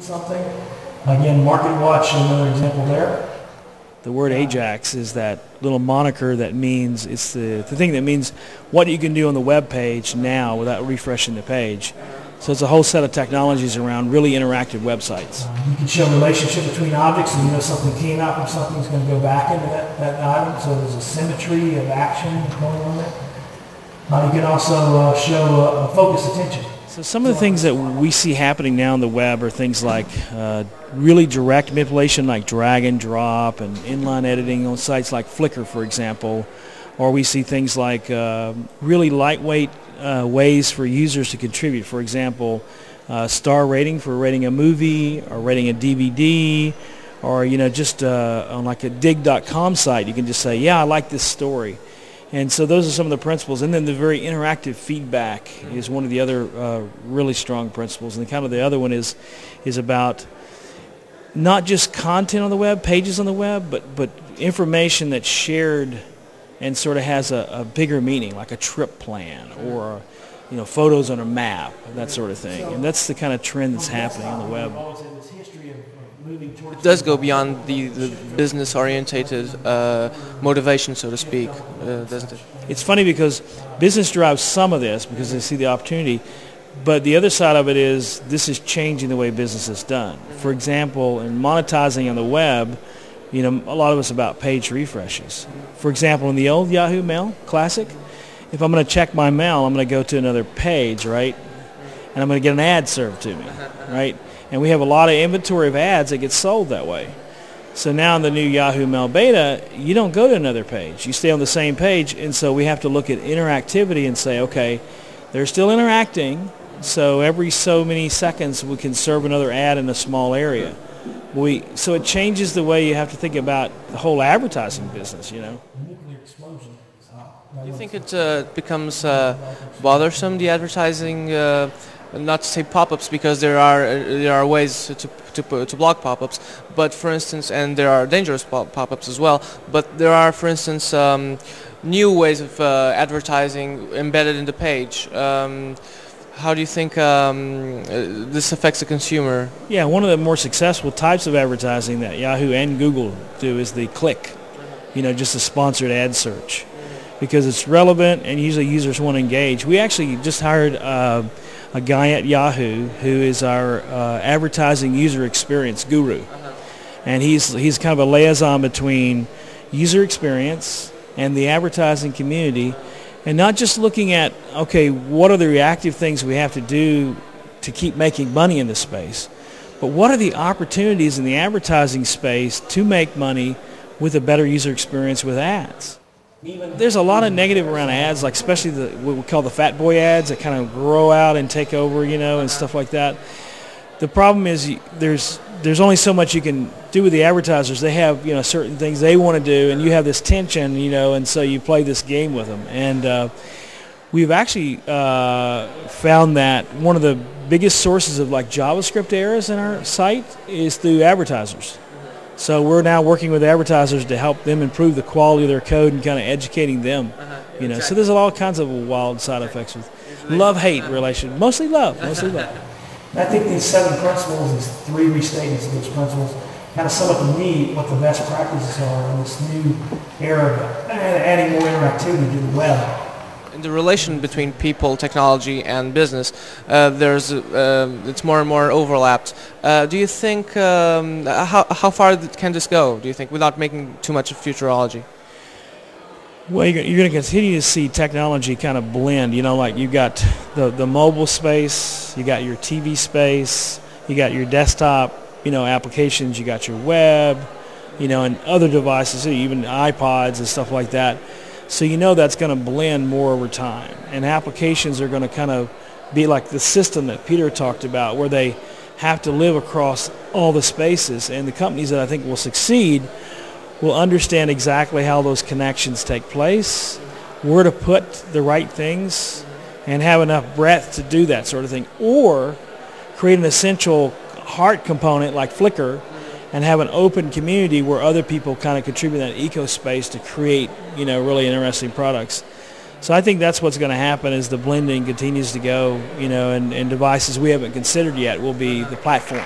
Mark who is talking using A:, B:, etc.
A: something. Again, Market Watch, another example there.
B: The word Ajax is that little moniker that means, it's the thing that means what you can do on the web page now without refreshing the page. So it's a whole set of technologies around really interactive websites.
A: You can show a relationship between objects, and you know something came out from something is going to go back into that item, so there's a symmetry of action going on there. You can also show focused attention.
B: So some of the things that we see happening now on the web are things like really direct manipulation, like drag and drop, and inline editing on sites like Flickr, for example. Or we see things like really lightweight ways for users to contribute. For example, star rating for rating a movie or rating a DVD, or just on like a dig.com site, you can just say, yeah, I like this story. And so those are some of the principles. And then the very interactive feedback is one of the other really strong principles. And kind of the other one is about not just content on the web, pages on the web, but information that's shared and sort of has a bigger meaning, like a trip plan or photos on a map, that sort of thing. And that's the kind of trend that's happening on the web.
C: It does go beyond the business-orientated motivation, so to speak, doesn't it?
B: It's funny because business drives some of this because they see the opportunity, but the other side of it is this is changing the way business is done. For example, in monetizing on the web, a lot of it's about page refreshes. For example, in the old Yahoo Mail Classic, if I'm going to check my mail, I'm going to go to another page, right? And I'm going to get an ad served to me, right? And we have a lot of inventory of ads that get sold that way. So now in the new Yahoo Mail Beta, you don't go to another page. You stay on the same page, and so we have to look at interactivity and say, okay, they're still interacting, so every so many seconds we can serve another ad in a small area. So it changes the way you have to think about the whole advertising business,
A: Nuclear explosion.
C: Do you think it becomes bothersome, the advertising, not to say pop-ups, because there are ways to block pop-ups, but for instance, and there are dangerous pop-ups as well, but there are, for instance, new ways of advertising embedded in the page. How do you think this affects the consumer?
B: Yeah, one of the more successful types of advertising that Yahoo and Google do is the click, just a sponsored ad search, because it's relevant and usually users want to engage. We actually just hired a guy at Yahoo who is our advertising user experience guru, and he's kind of a liaison between user experience and the advertising community. And not just looking at, okay, what are the reactive things we have to do to keep making money in this space, but what are the opportunities in the advertising space to make money with a better user experience with ads? There's a lot of negative around ads, like especially what we call the fat boy ads that kind of grow out and take over, and stuff like that. The problem is there's only so much you can do with the advertisers. They have certain things they want to do, and you have this tension, and so you play this game with them. And we've actually found that one of the biggest sources of like JavaScript errors in our site is through advertisers. So we're now working with advertisers to help them improve the quality of their code and kind of educating them.
C: Exactly.
B: So there's all kinds of wild side effects with love-hate relation. Mostly love.
A: I think these 7 principles, these 3 restatements of those principles, kind of sum up to me what the best practices are in this new era of adding more interactivity to the web.
C: In the relation between people, technology, and business, it's more and more overlapped. Do you think how far can this go? Do you think, without making too much of futurology?
B: Well, you're going to continue to see technology kind of blend. Like you've got the mobile space, you got your TV space, you got your desktop, applications, you got your web, and other devices, even iPods and stuff like that. So that's going to blend more over time. And applications are going to kind of be like the system that Peter talked about, where they have to live across all the spaces. And the companies that I think will succeed will understand exactly how those connections take place, where to put the right things, and have enough breadth to do that sort of thing. Or create an essential heart component like Flickr and have an open community where other people kind of contribute that eco space to create, really interesting products. So I think that's what's going to happen as the blending continues to go, and devices we haven't considered yet will be the platform.